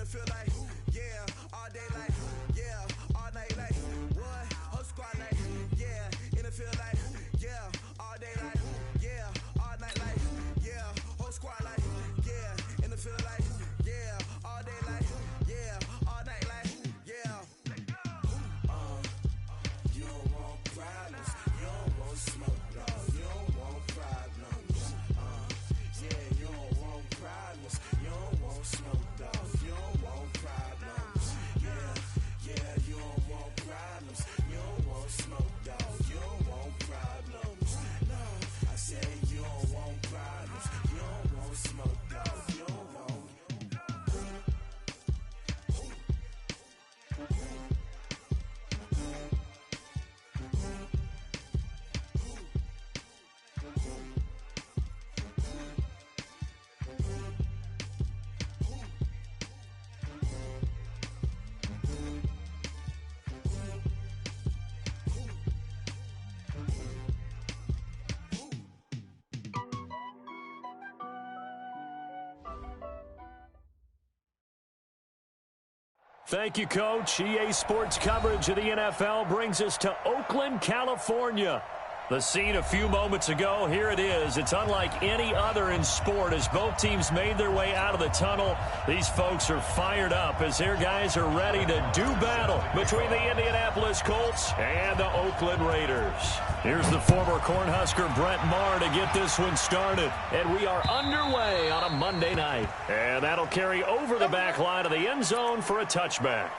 feel like, yeah, all day like, yeah, all night like, what? Whole squad like, yeah, in the field like, yeah, all day like, yeah, all night like, yeah, whole squad like, yeah, in the field like, yeah, all day like, yeah, all night like, yeah. You don't want problems, you don't want smoke, dog, you don't want problems. Yeah, you don't want problems, you don't want smoke, dog, you don't want problems. Yeah, you don't want problems, you don't want smoke, dog, you don't want problems. No, I said you don't want problems, you don't want smoke, dog, you don't want. Thank you, Coach. EA Sports coverage of the NFL brings us to Oakland, California. The scene a few moments ago, here it is. It's unlike any other in sport as both teams made their way out of the tunnel. These folks are fired up as their guys are ready to do battle between the Indianapolis Colts and the Oakland Raiders. Here's the former Cornhusker Brett Maher to get this one started. And we are underway on a Monday night. And that'll carry over the back line of the end zone for a touchback.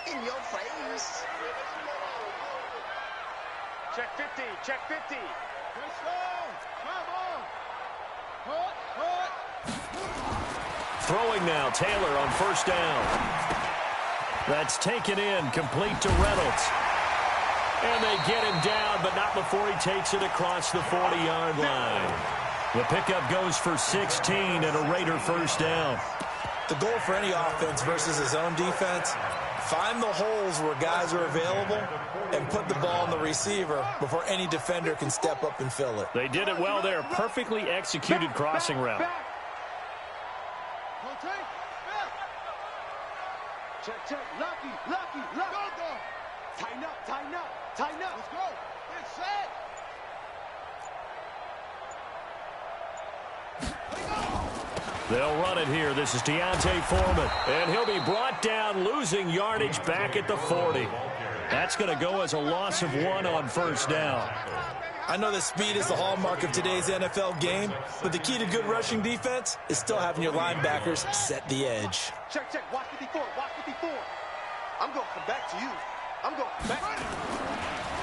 In your face. Check 50, check 50. Let's go. Come on. Throwing now, Taylor on first down. That's taken in, complete to Reynolds. And they get him down, but not before he takes it across the 40-yard line. The pickup goes for 16 and a Raider first down. The goal for any offense versus his own defense, find the holes where guys are available and put the ball on the receiver before any defender can step up and fill it. They did it well there. Perfectly executed crossing route. Check. Lucky. Go. Tighten up. Let's go. Get set. They'll run it here. This is Deontay Foreman. And he'll be brought down, losing yardage back at the 40. That's going to go as a loss of 1 on first down. I know that speed is the hallmark of today's NFL game, but the key to good rushing defense is still having your linebackers set the edge. Check. Watch 54. I'm going to come back to you. I'm going to come back.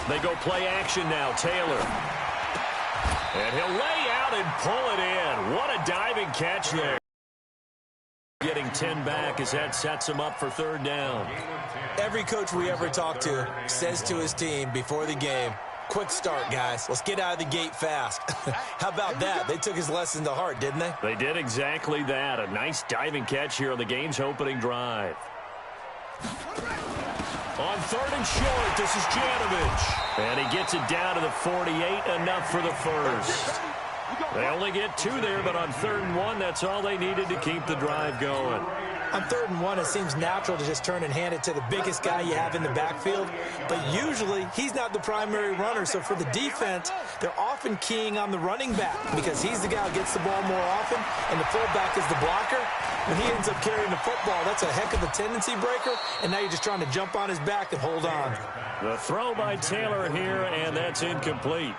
They go play action now, Taylor. And he'll lay out and pull it in. What a diving catch there. Getting 10 back as that sets him up for third down. Every coach we ever talk to says to his team before the game, quick start, guys. Let's get out of the gate fast. How about that? They took his lesson to heart, didn't they? They did exactly that. A nice diving catch here on the game's opening drive. On third and short, this is Janovich. And he gets it down to the 48, enough for the first. They only get 2 there, but on 3rd and 1, that's all they needed to keep the drive going. On 3rd and 1, it seems natural to just turn and hand it to the biggest guy you have in the backfield. But usually, he's not the primary runner. So for the defense, they're often keying on the running back because he's the guy who gets the ball more often, and the fullback is the blocker. When he ends up carrying the football, that's a heck of a tendency breaker, and now you're just trying to jump on his back and hold on. The throw by Taylor here, and that's incomplete.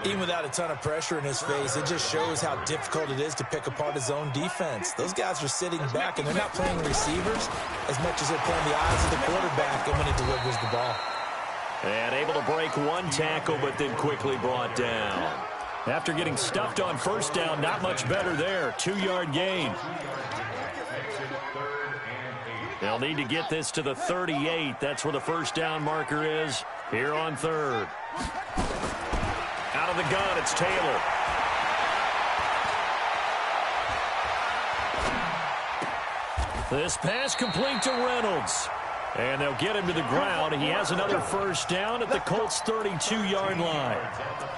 Even without a ton of pressure in his face, it just shows how difficult it is to pick apart his own defense. Those guys are sitting back, and they're not playing receivers as much as they're playing the eyes of the quarterback and when he delivers the ball. And able to break 1 tackle, but then quickly brought down. After getting stuffed on first down, not much better there. 2-yard gain. They'll need to get this to the 38. That's where the first down marker is here on 3rd. Out of the gun, it's Taylor. This pass complete to Reynolds. And they'll get him to the ground. He has another first down at the Colts' 32-yard line.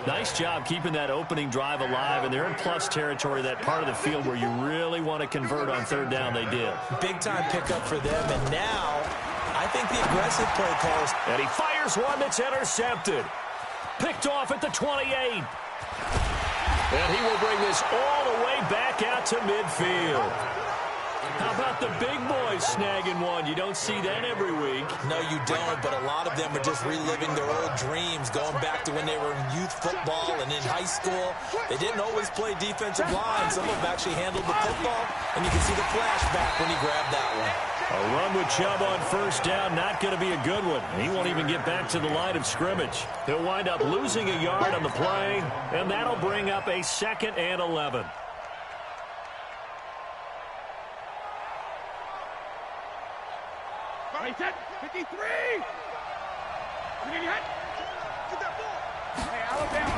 Nice job keeping that opening drive alive, and they're in plus territory, that part of the field where you really want to convert on third down. They did. Big-time pickup for them, and now I think the aggressive play calls. And he fires one that's intercepted. Picked off at the 28. And he will bring this all the way back out to midfield. How about the big boys snagging one? You don't see that every week. No, you don't, but a lot of them are just reliving their old dreams, going back to when they were in youth football and in high school. They didn't always play defensive line. Some of them actually handled the football, and you can see the flashback when he grabbed that one. A run with Chubb on first down, not going to be a good one. He won't even get back to the line of scrimmage. He'll wind up losing a yard on the play, and that'll bring up a 2nd and 11. Right, 53! Get that ball! Hey, Alabama.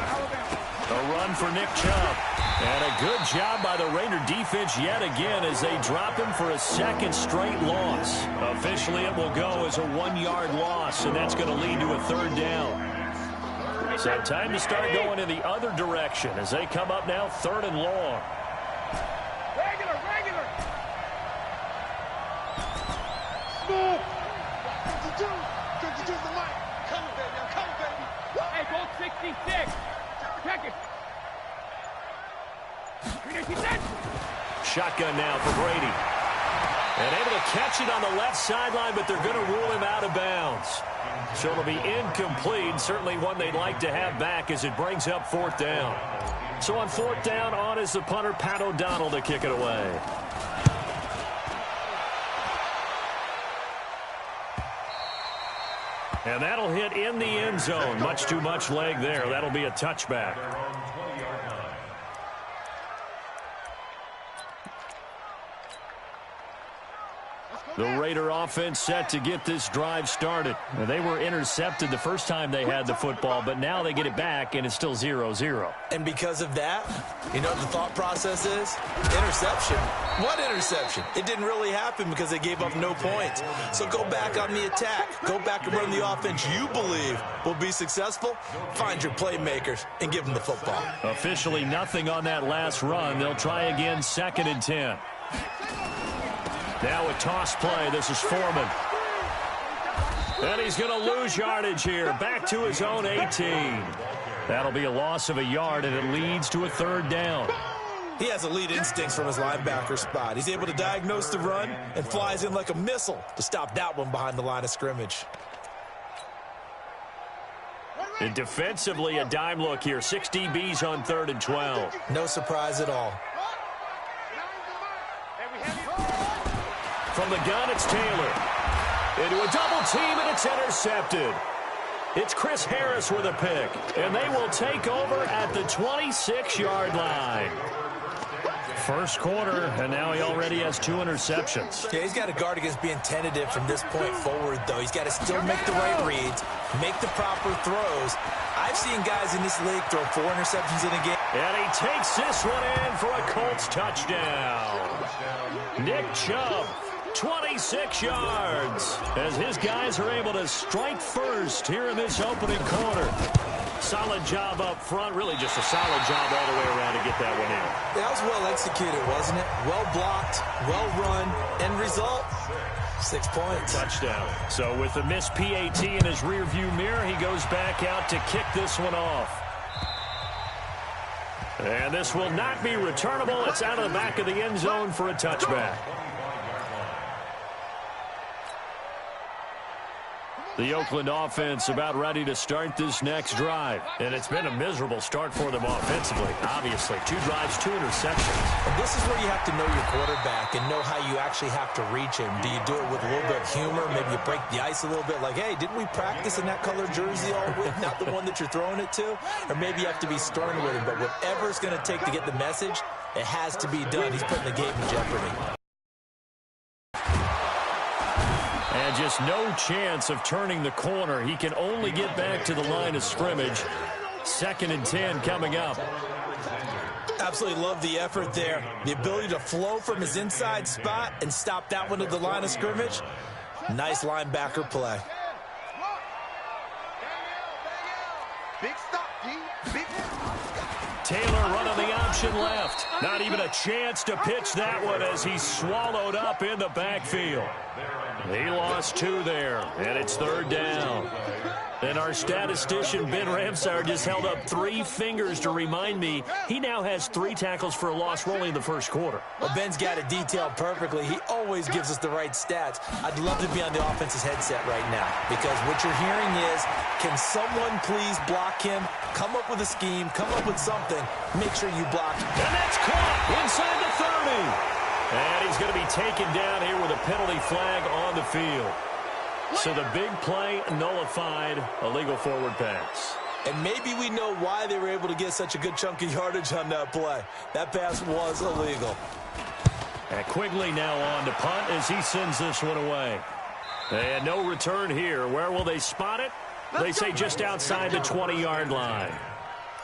A run for Nick Chubb. And a good job by the Raider defense yet again as they drop him for a 2nd straight loss. Officially, it will go as a 1-yard loss, and that's going to lead to a 3rd down. So time to start going in the other direction as they come up now 3rd and long. Regular! Smooth! 52's the line. Coming, baby. I'm coming, baby. Hey, go 66. Check it. Shotgun now for Brady. And able to catch it on the left sideline, but they're going to rule him out of bounds. So it'll be incomplete. Certainly one they'd like to have back as it brings up 4th down. So on 4th down, on is the punter, Pat O'Donnell, to kick it away. And that'll hit in the end zone. Much too much leg there. That'll be a touchback. The Raider offense set to get this drive started. And they were intercepted the first time they had the football, but now they get it back, and it's still 0-0. And because of that, you know what the thought process is? Interception. What interception? It didn't really happen because they gave up no points. So go back on the attack. Go back and run the offense you believe will be successful. Find your playmakers and give them the football. Officially nothing on that last run. They'll try again 2nd and 10. Now a toss play. This is Foreman. And he's going to lose yardage here. Back to his own 18. That'll be a loss of a yard, and it leads to a 3rd down. He has elite instincts from his linebacker spot. He's able to diagnose the run and flies in like a missile to stop that one behind the line of scrimmage. And defensively, a dime look here. 6 DBs on 3rd and 12. No surprise at all. From the gun, it's Taylor. Into a double team, and it's intercepted. It's Chris Harris with a pick, and they will take over at the 26-yard line. First quarter, and now he already has 2 interceptions. Yeah, he's got to guard against being tentative from this point forward, though. He's got to still make the right reads, make the proper throws. I've seen guys in this league throw 4 interceptions in a game. And he takes this one in for a Colts touchdown. Nick Chubb, 26 yards, as his guys are able to strike first here in this opening quarter. Solid job up front, really just a solid job all the way around to get that one in. That was well executed, wasn't it? Well blocked, well run, end result, 6 points. Touchdown. So with the missed PAT in his rearview mirror, he goes back out to kick this one off. And this will not be returnable. It's out of the back of the end zone for a touchback. The Oakland offense about ready to start this next drive. And it's been a miserable start for them offensively, obviously. 2 drives, 2 interceptions. And this is where you have to know your quarterback and know how you actually have to reach him. Do you do it with a little bit of humor? Maybe you break the ice a little bit like, hey, didn't we practice in that colored jersey all week? Not the one that you're throwing it to? Or maybe you have to be stern with him. But whatever it's going to take to get the message, it has to be done. He's putting the game in jeopardy. And just no chance of turning the corner. He can only get back to the line of scrimmage. 2nd and 10 coming up. Absolutely love the effort there. The ability to flow from his inside spot and stop that one at the line of scrimmage. Nice linebacker play. Big stop, D. Big. Taylor running the option left. Not even a chance to pitch that one as he's swallowed up in the backfield. He lost 2 there, and it's 3rd down. And our statistician, Ben Ramsar, just held up 3 fingers to remind me he now has 3 tackles for a loss rolling in the first quarter. Well, Ben's got it detailed perfectly. He always gives us the right stats. I'd love to be on the offense's headset right now because what you're hearing is, can someone please block him? Come up with a scheme. Come up with something. Make sure you block. And that's caught inside the 30. And he's going to be taken down here with a penalty flag on the field. So the big play nullified, a legal forward pass. And maybe we know why they were able to get such a good chunk of yardage on that play. That pass was illegal. And Quigley now on to punt as he sends this one away. And no return here. Where will they spot it? They say just outside the 20-yard line.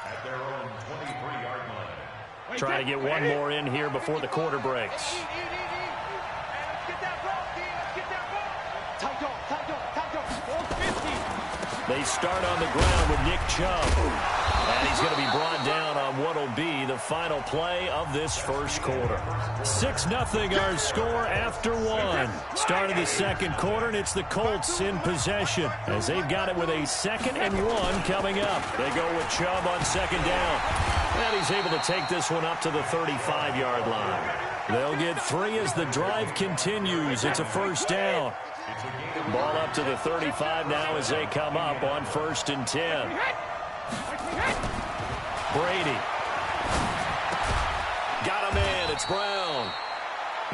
At their own 23-yard line. Trying to get one more in here before the quarter breaks. They start on the ground with Nick Chubb. And he's going to be brought down on what will be the final play of this first quarter. 6-0 our score after 1. Start of the second quarter, and it's the Colts in possession as they've got it with a 2nd and 1 coming up. They go with Chubb on 2nd down. And he's able to take this one up to the 35-yard line. They'll get 3 as the drive continues. It's a 1st down. Ball up to the 35 now as they come up on 1st and 10. Brady. Got him in. It's Brown.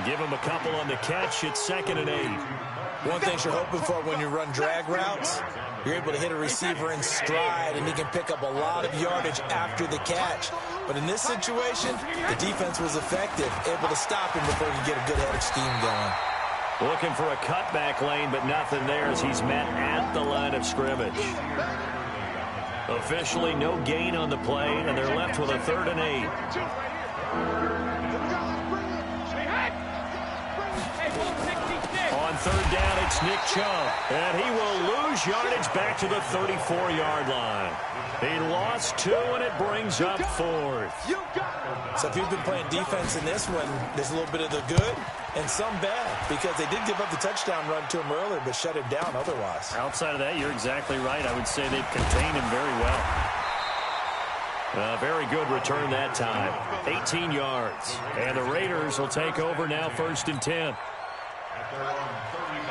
Give him a couple on the catch. It's 2nd and 8. One thing you're hoping for when you run drag routes, you're able to hit a receiver in stride, and he can pick up a lot of yardage after the catch. But in this situation, the defense was effective, able to stop him before he could get a good head of steam going. Looking for a cutback lane, but nothing there as he's met at the line of scrimmage. Officially no gain on the play, and they're left with a 3rd and 8. On 3rd down, it's Nick Chubb, and he will lose yardage back to the 34-yard line. He lost 2, and it brings up 4th. So if you've been playing defense in this one, there's a little bit of the good and some bad, because they did give up the touchdown run to him earlier, but shut him down otherwise. Outside of that, you're exactly right. I would say they've contained him very well. Very good return that time. 18 yards. And the Raiders will take over now 1st and 10.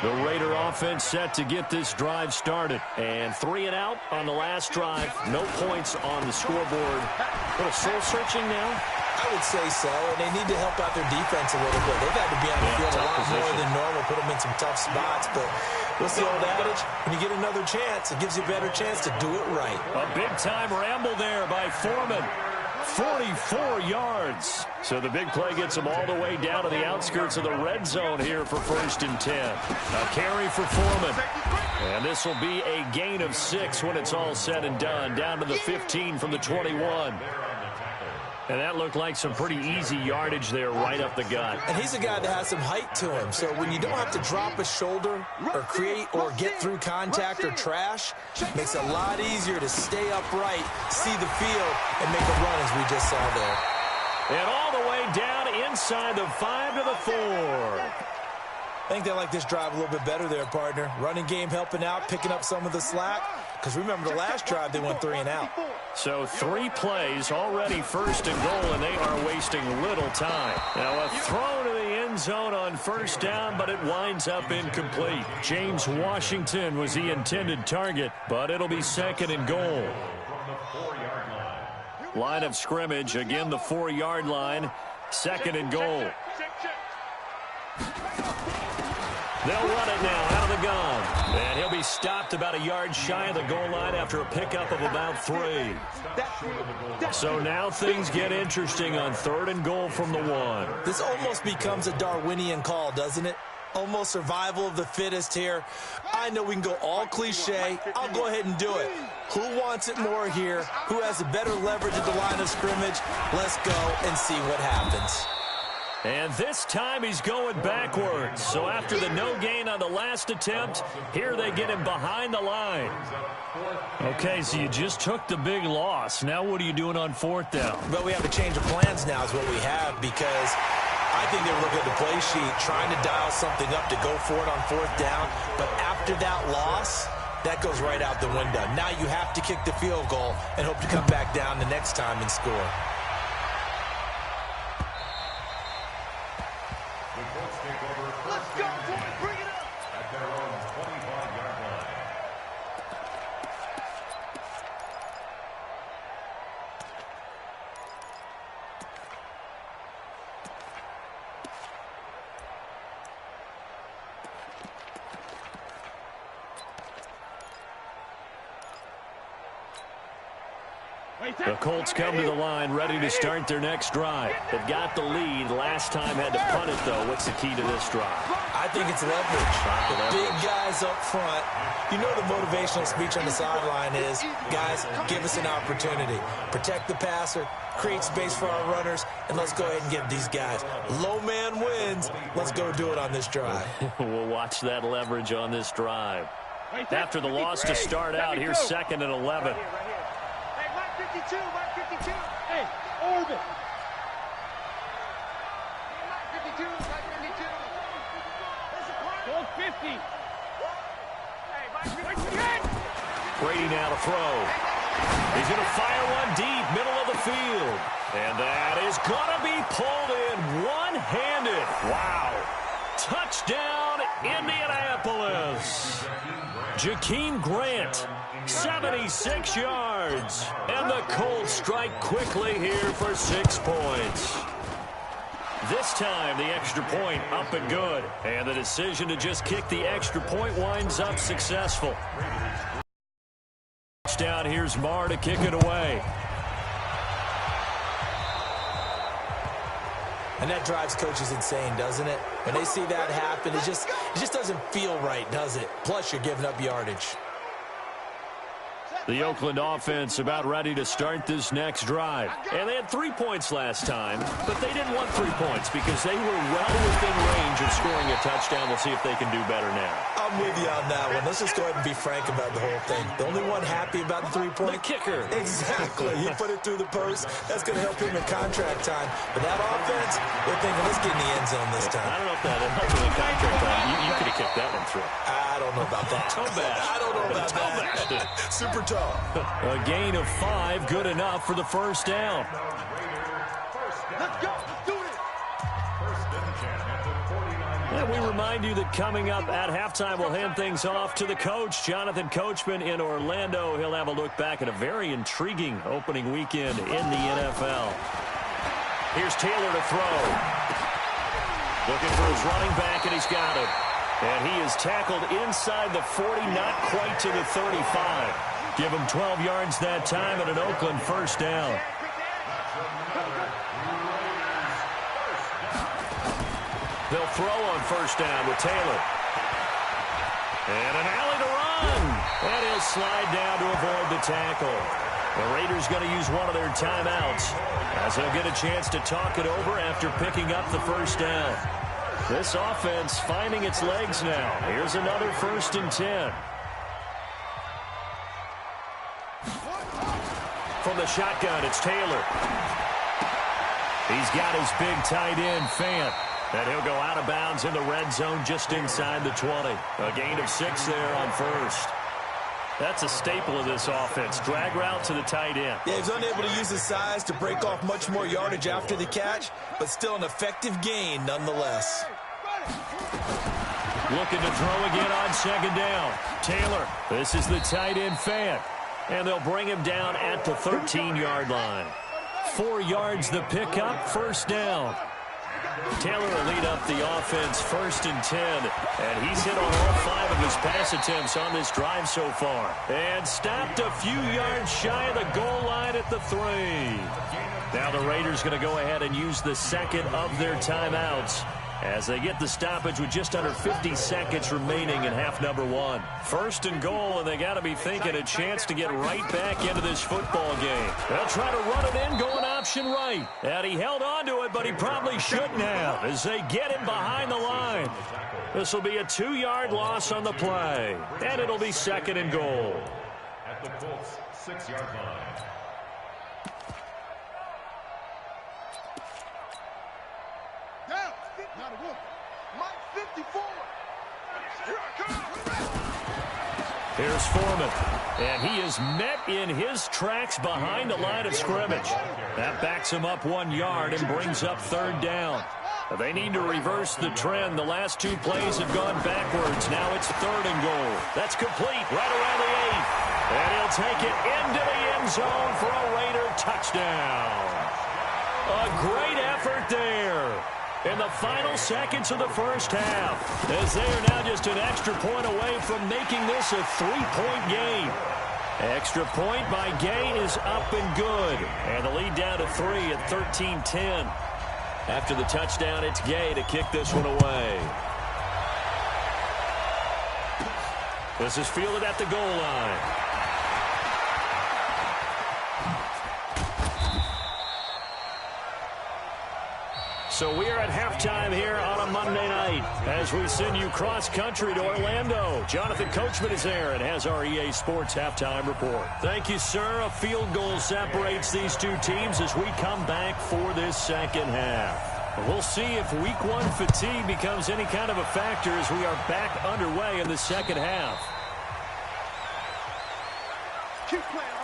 The Raider offense set to get this drive started. And 3 and out on the last drive. No points on the scoreboard. A little soul-searching now? I would say so, and they need to help out their defense a little bit. They've had to be on the field a lot more than normal, put them in some tough spots. But what's the old adage? When you get another chance, it gives you a better chance to do it right. A big-time ramble there by Foreman. 44 yards. So the big play gets them all the way down to the outskirts of the red zone here for 1st and 10. A carry for Foreman. And this will be a gain of 6 when it's all said and done. Down to the 15 from the 21. And that looked like some pretty easy yardage there right up the gut. And he's a guy that has some height to him. So when you don't have to drop a shoulder or create or get through contact or trash, it makes it a lot easier to stay upright, see the field, and make a run as we just saw there. And all the way down inside the 5 to the 4. I think they like this drive a little bit better there, partner. Running game helping out, picking up some of the slack. Because remember the last drive, they went 3 and out. So 3 plays, already 1st and goal, and they are wasting little time. Now a throw to the end zone on 1st down, but it winds up incomplete. James Washington was the intended target, but it'll be 2nd and goal. Line of scrimmage, again the 4-yard line, 2nd and goal. They'll run it now out of the gun. And he'll be stopped about a yard shy of the goal line after a pickup of about 3. So now things get interesting on 3rd and goal from the 1. This almost becomes a Darwinian call, doesn't it? Almost survival of the fittest here. I know we can go all cliche. I'll go ahead and do it. Who wants it more here? Who has a better leverage at the line of scrimmage? Let's go and see what happens. And this time he's going backwards. So after the no gain on the last attempt, here they get him behind the line. Okay, so you just took the big loss. Now what are you doing on fourth down? Well, we have a change of plans now is what we have, because I think they were looking at the play sheet, trying to dial something up to go for it on fourth down. But after that loss, that goes right out the window. Now you have to kick the field goal and hope to come back down the next time and score. Let's go, boys. Bring it up. At their own 25-yard line. The Colts come to the line ready to start their next drive. They've got the lead. Last time had to punt it, though. What's the key to this drive? I think it's leverage. The big guys up front. You know the motivational speech on the sideline is, guys, give us an opportunity. Protect the passer, create space for our runners, and let's go ahead and give these guys. Low man wins. Let's go do it on this drive. We'll watch that leverage on this drive. After the loss to start out, here's 2nd and 11. 52, Mike 52. Hey, orbit. Mike 52, Mike 52. Goal 50. Hey, Mike 58. Brady now to throw. He's going to fire one deep, middle of the field. And that is going to be pulled in one-handed. Wow. Touchdown, Indianapolis. Jakeem Grant, 76 yards. And the Colts strike quickly here for 6 points. This time, the extra point up and good. And the decision to just kick the extra point winds up successful. Down, here's Marr to kick it away. And that drives coaches insane, doesn't it? When they see that happen, it just doesn't feel right, does it? Plus, you're giving up yardage. The Oakland offense about ready to start this next drive. And they had 3 points last time, but they didn't want 3 points because they were well within range of scoring a touchdown. We'll see if they can do better now. I'm with you on that one. Let's just go ahead and be frank about the whole thing. The only one happy about the 3-point? The kicker. Exactly. He put it through the post. That's going to help him in contract time. But that offense, they're thinking, let's get in the end zone this time. I don't know if that helped in contract time. You could have kicked that one through. I don't know about that. Toe bash. I don't know about that. Super toe. A gain of 5, good enough for the first down. Let's go. Let's do it. And we remind you that coming up at halftime, we'll hand things off to the coach, Jonathan Coachman in Orlando. He'll have a look back at a very intriguing opening weekend in the NFL. Here's Taylor to throw. Looking for his running back, and he's got it. And he is tackled inside the 40, not quite to the 35. Give him 12 yards that time and an Oakland first down. They'll throw on first down with Taylor. And an alley to run. And he'll slide down to avoid the tackle. The Raiders going to use one of their timeouts as they'll get a chance to talk it over after picking up the first down. This offense finding its legs now. Here's another 1st and 10. From the shotgun, it's Taylor. He's got his big tight end, Fant. And he'll go out of bounds in the red zone just inside the 20. A gain of 6 there on first. That's a staple of this offense. Drag route to the tight end. Yeah, he's unable to use his size to break off much more yardage after the catch, but still an effective gain nonetheless. Looking to throw again on 2nd down. Taylor, this is the tight end, Fant. And they'll bring him down at the 13-yard line. 4 yards the pickup, first down. Taylor will lead up the offense 1st and 10. And he's hit on all 5 of his pass attempts on this drive so far. And stopped a few yards shy of the goal line at the 3. Now the Raiders going to go ahead and use the 2nd of their timeouts as they get the stoppage with just under 50 seconds remaining in half number one. First and goal, and they got to be thinking a chance to get right back into this football game. They'll try to run it in, going option right. And he held on to it, but he probably shouldn't have as they get him behind the line. This will be a 2-yard loss on the play, and it'll be second and goal. At the Colts 6-yard line. Not a woman. Mike 54. Here I come. Here's Foreman, and he is met in his tracks behind the line of scrimmage. That backs him up 1 yard and brings up third down. They need to reverse the trend. The last 2 plays have gone backwards. Now it's third and goal. That's complete right around the 8th. And he'll take it into the end zone for a Raider touchdown. A great effort there in the final seconds of the first half, as they are now just an extra point away from making this a 3-point game. Extra point by Gay is up and good, and the lead down to 3 at 13-10. After the touchdown, it's Gay to kick this one away. This is fielded at the goal line. So we are at halftime here on a Monday night as we send you cross-country to Orlando. Jonathan Coachman is there and has our EA Sports halftime report. Thank you, sir. A field goal separates these two teams as we come back for this second half. We'll see if week 1 fatigue becomes any kind of a factor as we are back underway in the second half. Keep playing hard.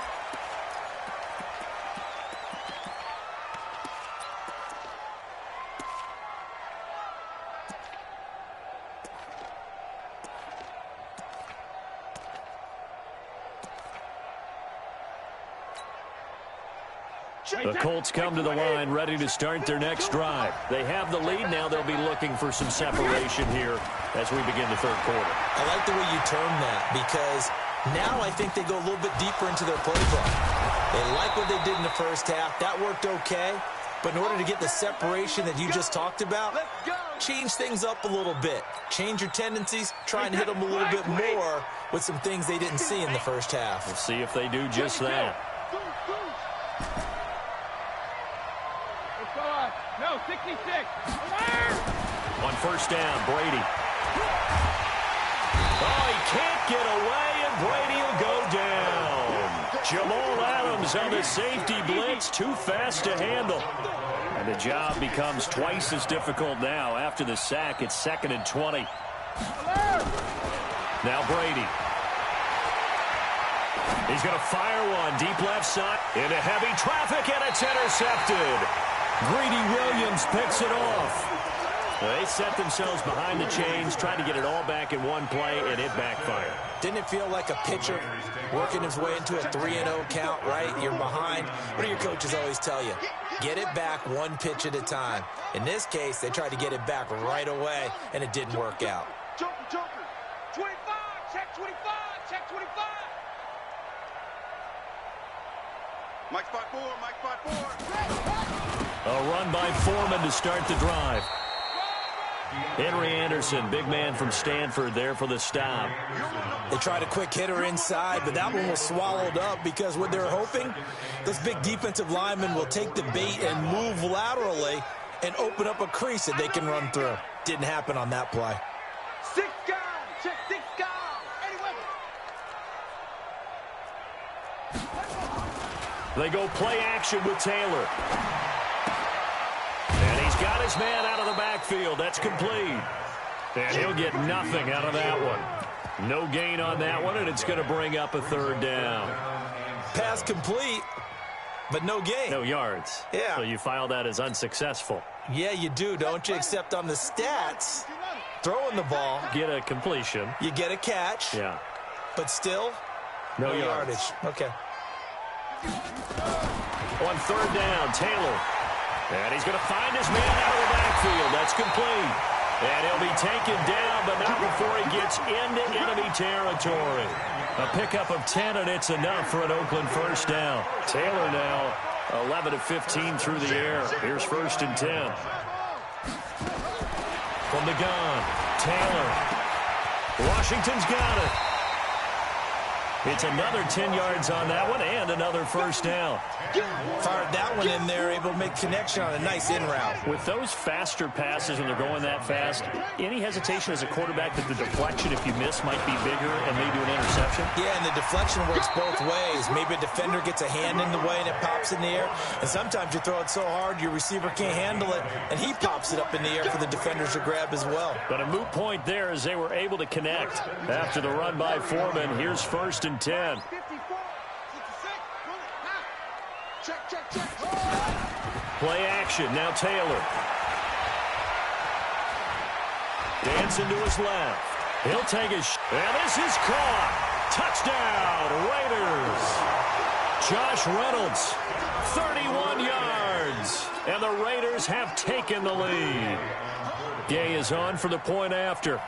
The Colts come to the line ready to start their next drive. They have the lead. Now they'll be looking for some separation here as we begin the third quarter. I like the way you term that because now I think they go a little bit deeper into their playbook. They like what they did in the first half. That worked okay. But in order to get the separation that you just talked about, change things up a little bit. Change your tendencies. Try and hit them a little bit more with some things they didn't see in the first half. We'll see if they do just that. No, 66. On first down, Brady. Oh, he can't get away, and Brady will go down. Jamal Adams on the safety blitz, too fast to handle. And the job becomes twice as difficult now. After the sack, it's 2nd and 20. Now Brady. He's going to fire one deep left side into heavy traffic, and it's intercepted. Greedy Williams picks it off. They set themselves behind the chains, trying to get it all back in one play, and it backfired. Didn't it feel like a pitcher working his way into a 3-0 count, right? You're behind. What do your coaches always tell you? Get it back one pitch at a time. In this case, they tried to get it back right away, and it didn't work out. Joker. 25. Check 25. Check 25. Mike 5-4. Mike 5-4. A run by Foreman to start the drive. Henry Anderson, big man from Stanford, there for the stop. They tried a quick hitter inside, but that one was swallowed up because what they're hoping, those big defensive linemen will take the bait and move laterally and open up a crease that they can run through. Didn't happen on that play. 6 guys. Check 6 guys. They go play action with Taylor. And he's got his man out of the backfield. That's complete. And he'll get nothing out of that one. No gain on that one, and it's going to bring up a third down. Pass complete, but no gain. No yards. Yeah. So you file that as unsuccessful. Yeah, you do, don't you? Except on the stats, throwing the ball. Get a completion. You get a catch. Yeah. But still, no yardage. Okay. On third down, Taylor. And he's going to find his man out of the backfield. That's complete. And he'll be taken down, but not before he gets into enemy territory. A pickup of 10, and it's enough for an Oakland first down. Taylor now 11 of 15 through the air. Here's 1st and 10. From the gun, Taylor. Washington's got it. It's another 10 yards on that one and another first down. Fired that one in there, able to make connection on a nice in route. With those faster passes when they're going that fast, any hesitation as a quarterback that the deflection, if you miss, might be bigger and maybe an interception? Yeah, and the deflection works both ways. Maybe a defender gets a hand in the way and it pops in the air. And sometimes you throw it so hard your receiver can't handle it, and he pops it up in the air for the defenders to grab as well. But a moot point there as they were able to connect. After the run by Foreman, here's 1st and 10. Play action. Now Taylor. Dancing to his left. He'll take a and this is caught. Touchdown, Raiders. Josh Reynolds, 31 yards. And the Raiders have taken the lead. Gay is on for the point after.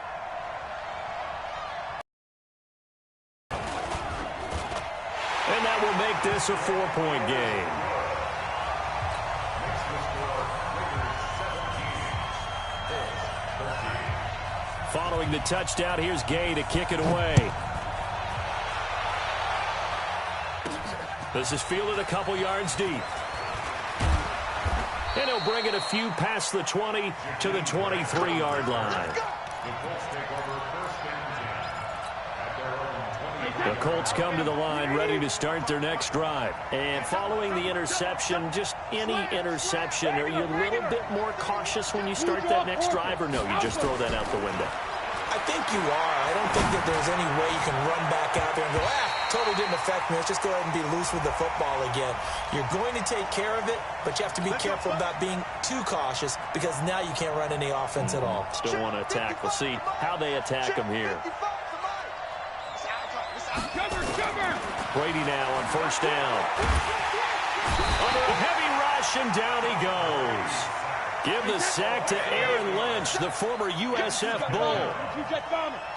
And that will make this a 4-point game. Following the touchdown, here's Gay to kick it away. This is fielded a couple yards deep. And he'll bring it a few past the 20 to the 23-yard line. The Colts come to the line ready to start their next drive. And following the interception, just any interception, are you a little bit more cautious when you start that next drive, or no, you just throw that out the window? I think you are. I don't think that there's any way you can run back out there and go, totally didn't affect me. Let's just go ahead and be loose with the football again. You're going to take care of it, but you have to be careful about being too cautious because now you can't run any offense at all. Still want to attack. We'll see how they attack them here. Brady now on 1st down. Under a heavy rush, and down he goes. Give the sack to Aaron Lynch, the former USF Bull.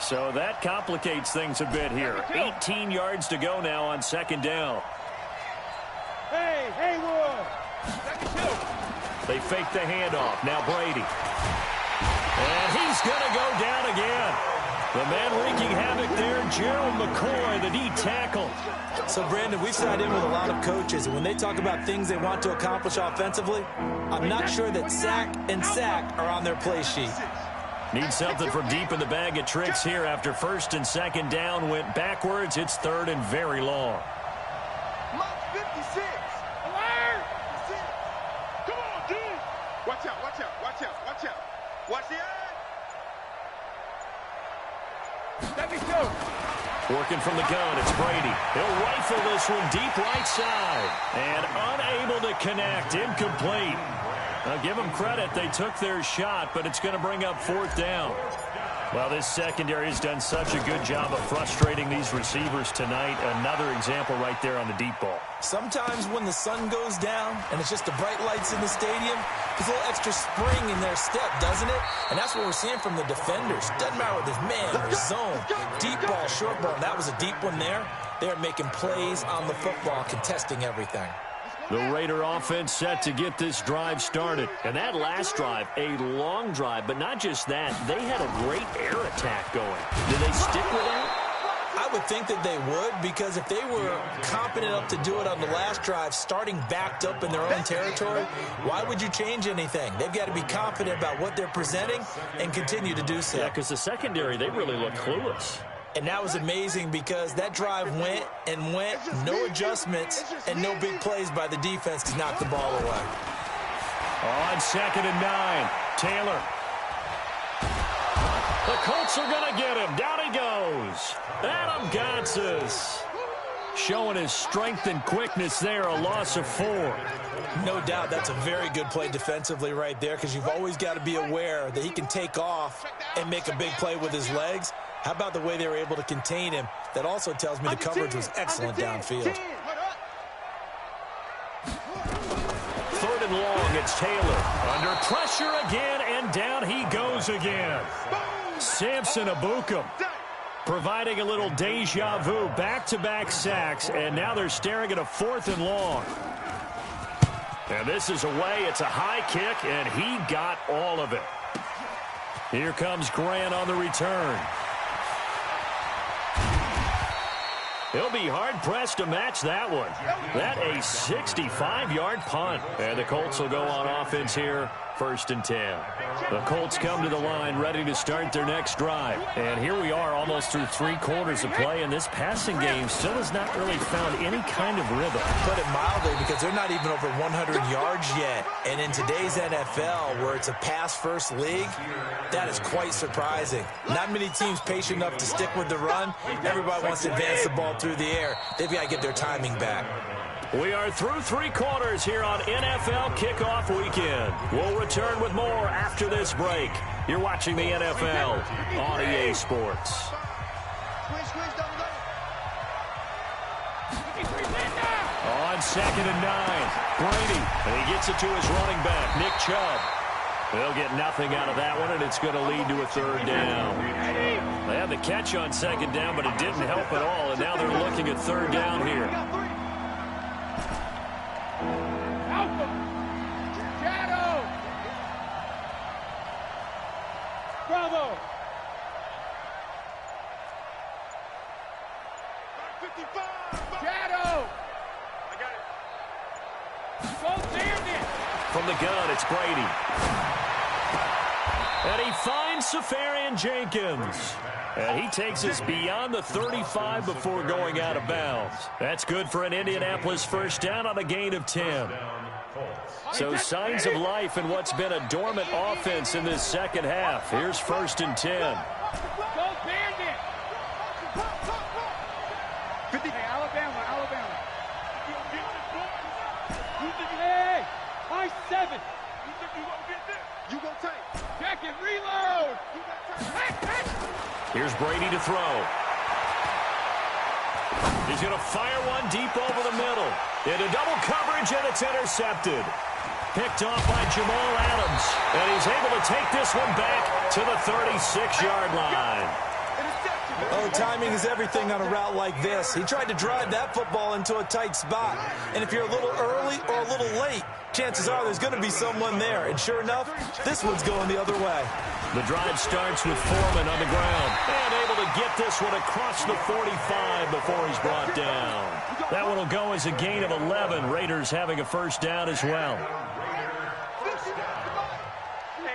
So that complicates things a bit here. 18 yards to go now on 2nd down. Hey, Haywood. They fake the handoff. Now Brady. And he's going to go down again. The man wreaking havoc there, Gerald McCoy, the D tackle. So, Brandon, we've sat in with a lot of coaches, and when they talk about things they want to accomplish offensively, I'm not sure that sack and sack are on their play sheet. Need something from deep in the bag of tricks here after 1st and 2nd down went backwards. It's 3rd and very long. Mark 56. Alert! Come on, dude. Watch out, watch out, watch out, watch out. Watch the eye. Working from the gun, it's Brady. He'll rifle this one deep right side. And unable to connect, incomplete. Now give them credit, they took their shot, but it's going to bring up 4th down. Well, this secondary has done such a good job of frustrating these receivers tonight. Another example right there on the deep ball. Sometimes when the sun goes down and it's just the bright lights in the stadium, there's a little extra spring in their step, doesn't it? And that's what we're seeing from the defenders. Doesn't matter whether there's man or zone, deep ball, short ball. That was a deep one there. They're making plays on the football, contesting everything. The Raider offense set to get this drive started. And that last drive, a long drive, but not just that. They had a great air attack going. Did they stick with that? I would think that they would, because if they were competent enough to do it on the last drive, starting backed up in their own territory, why would you change anything? They've got to be confident about what they're presenting and continue to do so. Yeah, because the secondary, they really look clueless. And that was amazing because that drive went and went, no adjustments, and no big plays by the defense to knock the ball away. On 2nd and 9, Taylor. The Colts are going to get him. Down he goes. Adam Gotsis showing his strength and quickness there, a loss of 4. No doubt that's a very good play defensively right there, because you've always got to be aware that he can take off and make a big play with his legs. How about the way they were able to contain him? That also tells me the coverage was excellent downfield. 3rd and long, it's Taylor. Under pressure again, and down he goes again. Samson Abukum providing a little deja vu, back-to-back sacks, and now they're staring at a 4th and long. And this is away. It's a high kick, and he got all of it. Here comes Grant on the return. He'll be hard-pressed to match that one. That a 65-yard punt. And the Colts will go on offense here, 1st and 10. The Colts come to the line ready to start their next drive. And here we are almost through 3 quarters of play, and this passing game still has not really found any kind of rhythm. Put it mildly, because they're not even over 100 yards yet. And in today's NFL, where it's a pass-first league, that is quite surprising. Not many teams patient enough to stick with the run. Everybody wants to advance the ball through the air. They've got to get their timing back. We are through 3 quarters here on NFL Kickoff Weekend. We'll return with more after this break. You're watching the NFL on EA Sports. On 2nd and 9, Brady, and he gets it to his running back, Nick Chubb. They'll get nothing out of that one, and it's going to lead to a 3rd down. They had the catch on 2nd down, but it didn't help at all, and now they're looking at 3rd down here. Bravo! 55! Shadow! I got it. Go Bandit! From the gun, it's Brady. And he finds Safarian Jenkins. And he takes us beyond the 35 before going out of bounds. That's good for an Indianapolis 1st down on a gain of 10. So signs of life in what's been a dormant offense in this 2nd half. Here's 1st and 10. Go Bandit! 50. Hey, Alabama. Hey, I-7. You gonna take? Check it, reload! Here's Brady to throw. He's going to fire one deep over the middle. Into double coverage, and it's intercepted. Picked off by Jamal Adams. And he's able to take this one back to the 36-yard line. Oh, timing is everything on a route like this. He tried to drive that football into a tight spot. And if you're a little early or a little late, chances are there's going to be someone there. And sure enough, this one's going the other way. The drive starts with Foreman on the ground. And able to get this one across the 45 before he's brought down. That one will go as a gain of 11. Raiders having a 1st down as well. Hey,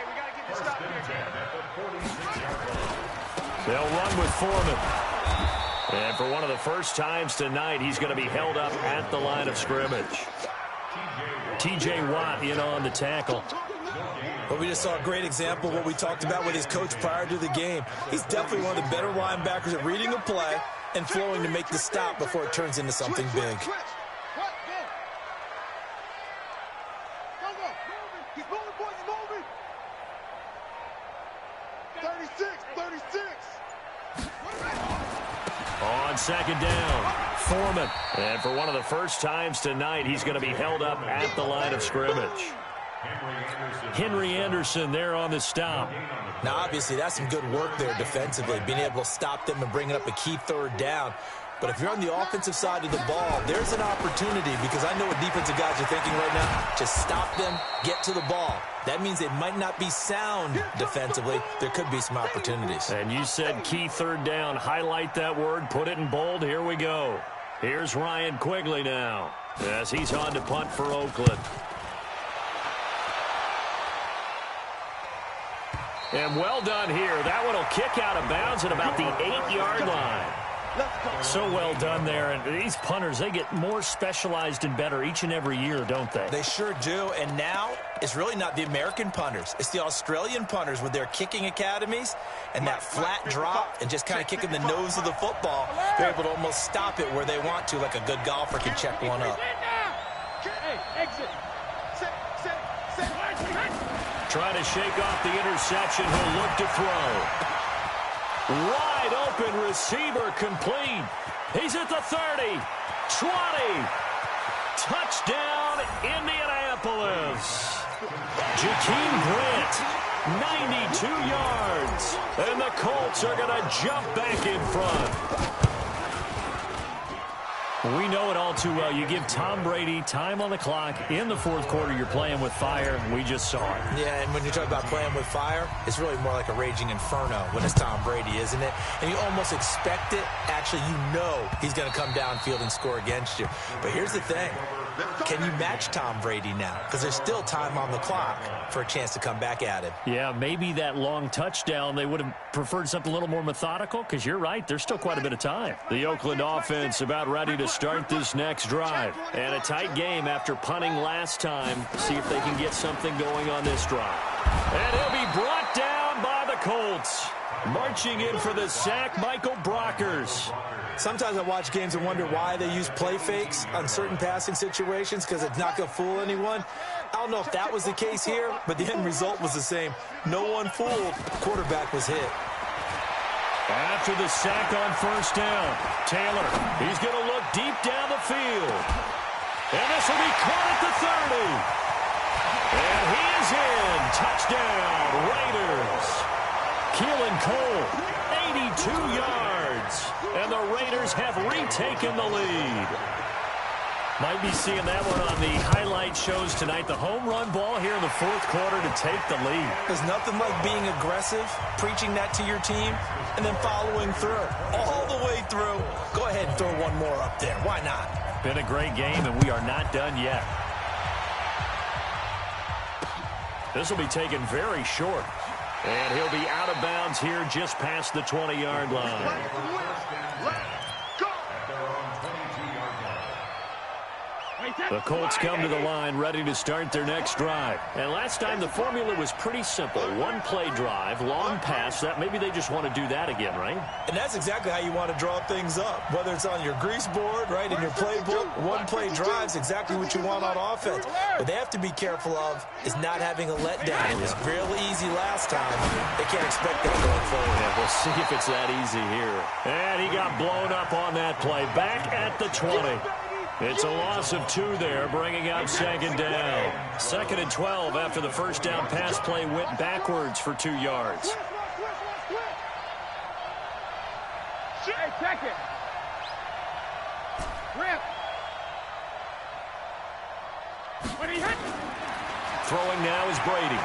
we got to get this stop here. They'll run with Foreman. And for one of the first times tonight, he's going to be held up at the line of scrimmage. T.J. Watt in on the tackle. But we just saw a great example of what we talked about with his coach prior to the game. He's definitely one of the better linebackers at reading a play and flowing to make the stop before it turns into something big. He's moving, boys, he's moving. 36. On 2nd down, Foreman. And for one of the first times tonight, he's going to be held up at the line of scrimmage. Henry Anderson there on the stop. Now, obviously, that's some good work there defensively, being able to stop them and bringing up a key 3rd down. But if you're on the offensive side of the ball, there's an opportunity, because I know what defensive guys are thinking right now. Just stop them, get to the ball. That means they might not be sound defensively. There could be some opportunities. And you said key 3rd down. Highlight that word, put it in bold. Here we go. Here's Ryan Quigley now, as he's on to punt for Oakland. And well done here. That one will kick out of bounds at about the 8-yard line. So well done there. And these punters, they get more specialized and better each and every year, don't they? They sure do. And now it's really not the American punters. It's the Australian punters with their kicking academies and that flat drop and just kind of kicking the nose of the football. They're able to almost stop it where they want to, like a good golfer can check one up. Hey, exit. Trying to shake off the interception. He'll look to throw. Wide open receiver complete. He's at the 30, 20. Touchdown, Indianapolis. Jakeem Grant, 92 yards. And the Colts are going to jump back in front. We know it all too well. You give Tom Brady time on the clock in the fourth quarter, you're playing with fire. We just saw it. Yeah, and when you talk about playing with fire, it's really more like a raging inferno when it's Tom Brady, isn't it? And you almost expect it. Actually, you know he's going to come downfield and score against you. But here's the thing. Can you match Tom Brady now? Because there's still time on the clock for a chance to come back at him. Yeah, maybe that long touchdown, they would have preferred something a little more methodical, because you're right, there's still quite a bit of time. The Oakland offense about ready to start this next drive. And a tight game after punting last time. See if they can get something going on this drive. And he'll be brought down by the Colts. Marching in for the sack, Michael Brockers. Sometimes I watch games and wonder why they use play fakes on certain passing situations, because it's not going to fool anyone. I don't know if that was the case here, but the end result was the same. No one fooled. The quarterback was hit. After the sack on first down, Taylor, he's going to look deep down the field. And this will be caught at the 30. And he is in. Touchdown, Raiders. Keelan Cole, 82 yards. And the Raiders have retaken the lead. Might be seeing that one on the highlight shows tonight. The home run ball here in the fourth quarter to take the lead. There's nothing like being aggressive, preaching that to your team, and then following through. All the way through. Go ahead and throw one more up there. Why not? Been a great game, and we are not done yet. This will be taken very short. And he'll be out of bounds here just past the 20-yard line. The Colts come to the line ready to start their next drive. And last time the formula was pretty simple. One play drive, long pass. That maybe they just want to do that again, right? And that's exactly how you want to draw things up. Whether it's on your grease board, right, in your playbook, one play drive is exactly what you want on offense. What they have to be careful of is not having a letdown. It was real easy last time. They can't expect that going forward. Yeah, we'll see if it's that easy here. And he got blown up on that play. Back at the 20. It's a loss of 2 there, bringing up second down. 2nd and 12 after the first down pass play went backwards for 2 yards. Hey, check it. Rip. When he hit. Throwing now is Brady.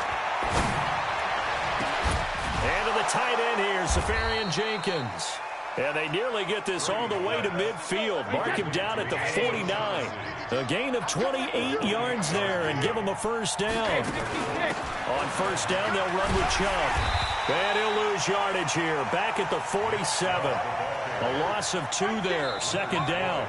And to the tight end here, Safarian Jenkins. And they nearly get this all the way to midfield. Mark him down at the 49. A gain of 28 yards there and give him a first down. On first down, they'll run with Chubb. And he'll lose yardage here. Back at the 47. A loss of 2 there. Second down.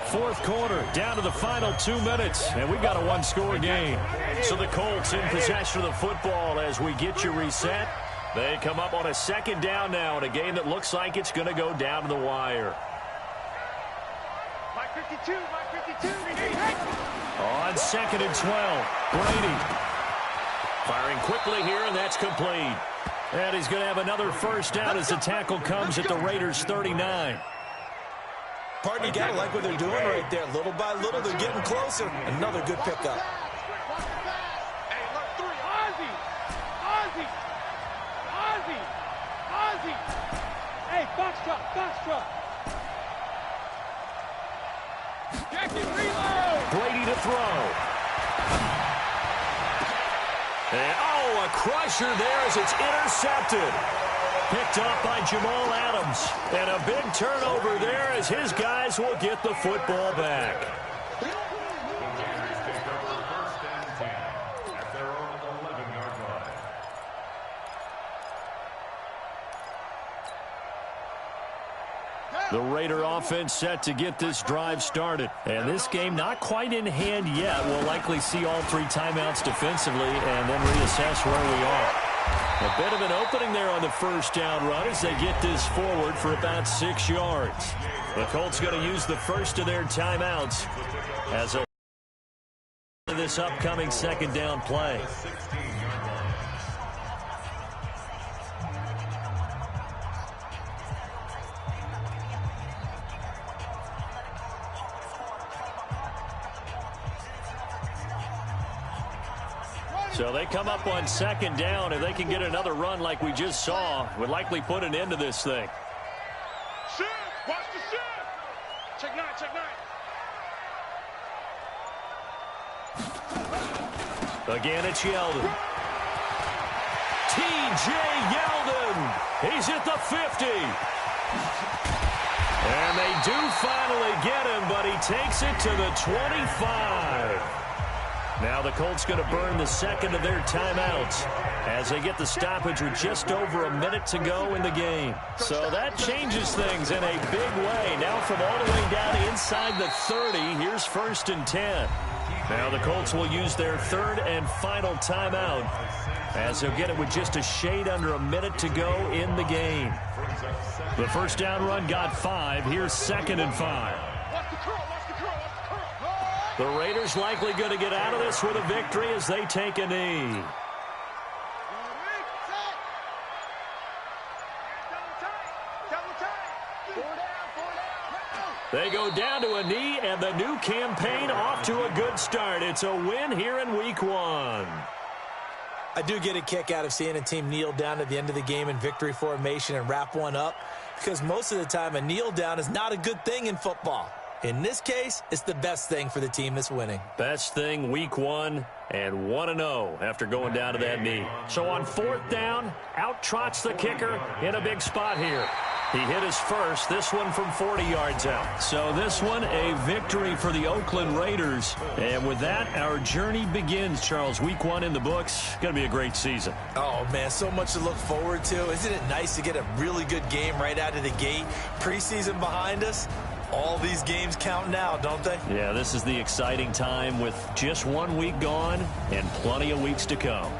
Fourth quarter, down to the final 2 minutes. And we've got a one-score game. So the Colts in possession of the football as we get you reset. They come up on a second down now in a game that looks like it's going to go down to the wire. Mike 52, Mike 52. On 2nd and 12, Brady. Firing quickly here, and that's complete. And he's going to have another first down as the tackle comes at the Raiders' 39. Partner, you got to like what they're doing right there. Little by little, they're getting closer. Another good pickup. Hey, look, 3. Ozzie. Hey, box truck. Jacket, reload. Brady to throw. And, oh, a crusher there as it's intercepted. Picked up by Jamal Adams. And a big turnover there as his guys will get the football back. The Raider offense set to get this drive started. And this game not quite in hand yet. We'll likely see all 3 timeouts defensively and then reassess where we are. A bit of an opening there on the first down run as they get this forward for about 6 yards. The Colts going to use the first of their timeouts as a this upcoming second down play. So they come up on second down. If they can get another run like we just saw, would likely put an end to this thing. Shift! Watch the shift! Check nine, check nine. Again, it's Yeldon. T.J. Yeldon. He's at the 50. And they do finally get him, but he takes it to the 25. Now the Colts going to burn the second of their timeouts as they get the stoppage with just over a minute to go in the game. So that changes things in a big way. Now from all the way down inside the 30, here's 1st and 10. Now the Colts will use their third and final timeout as they'll get it with just a shade under a minute to go in the game. The first down run got 5. Here's 2nd and 5. The Raiders likely going to get out of this with a victory as they take a knee. They go down to a knee, and the new campaign off to a good start. It's a win here in Week 1. I do get a kick out of seeing a team kneel down at the end of the game in victory formation and wrap one up, because most of the time a kneel down is not a good thing in football. In this case, it's the best thing for the team that's winning. Best thing Week 1 and 1-0 after going down to that knee. So on 4th down, out trots the kicker in a big spot here. He hit his first, this one from 40 yards out. So this one, a victory for the Oakland Raiders. And with that, our journey begins, Charles. Week 1 in the books. Going to be a great season. Oh, man, so much to look forward to. Isn't it nice to get a really good game right out of the gate? Preseason behind us. All these games count now, don't they? Yeah, this is the exciting time with just 1 week gone and plenty of weeks to come.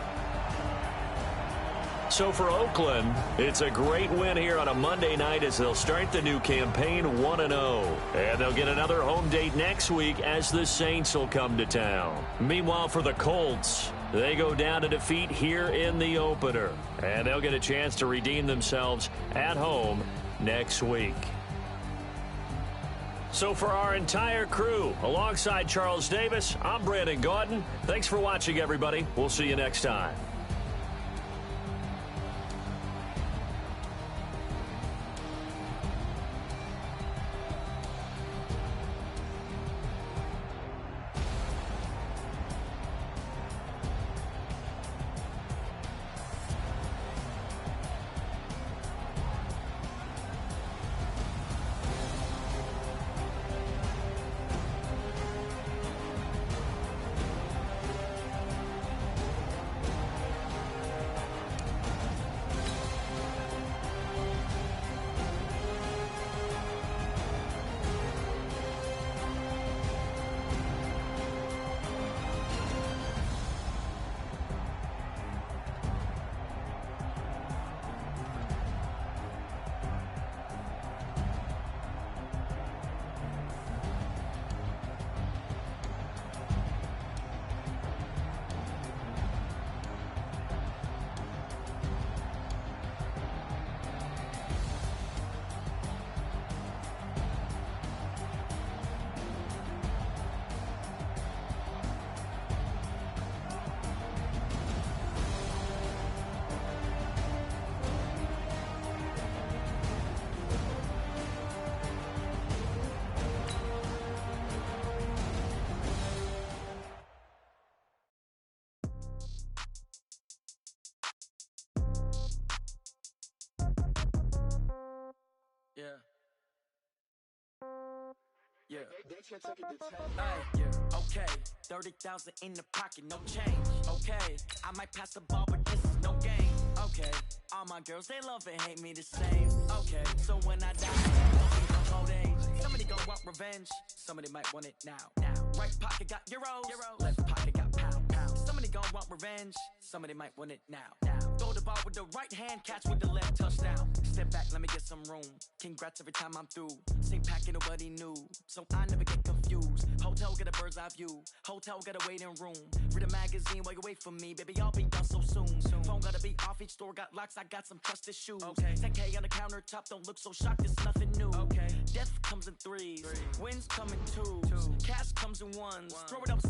So for Oakland, it's a great win here on a Monday night as they'll start the new campaign 1-0. And they'll get another home date next week as the Saints will come to town. Meanwhile, for the Colts, they go down to defeat here in the opener. And they'll get a chance to redeem themselves at home next week. So for our entire crew, alongside Charles Davis, I'm Brandon Gaudin. Thanks for watching, everybody. We'll see you next time. Yeah. Yeah. Okay. 30,000 in the pocket, no change. Okay. I might pass the ball, but this is no game. Okay. All my girls, they love and hate me the same. Okay. So when I die, old age. Somebody gon' want revenge. Somebody might want it now. Right pocket got euros. Left pocket got pound. Somebody gon' want revenge. Somebody might want it now. Throw the ball with the right hand, catch with the left, touchdown. Step back, let me get some room. Congrats every time I'm through. Same packet, nobody knew, so I never get confused. Hotel get a bird's eye view. Hotel get a waiting room. Read a magazine while you wait for me, baby. I'll be done so soon. Phone gotta be off. Each store got locks. I got some trusted shoes. 10K on the countertop. Don't look so shocked. It's nothing new. Death comes in threes. Wins come in twos. Cash comes in ones. Throw it up.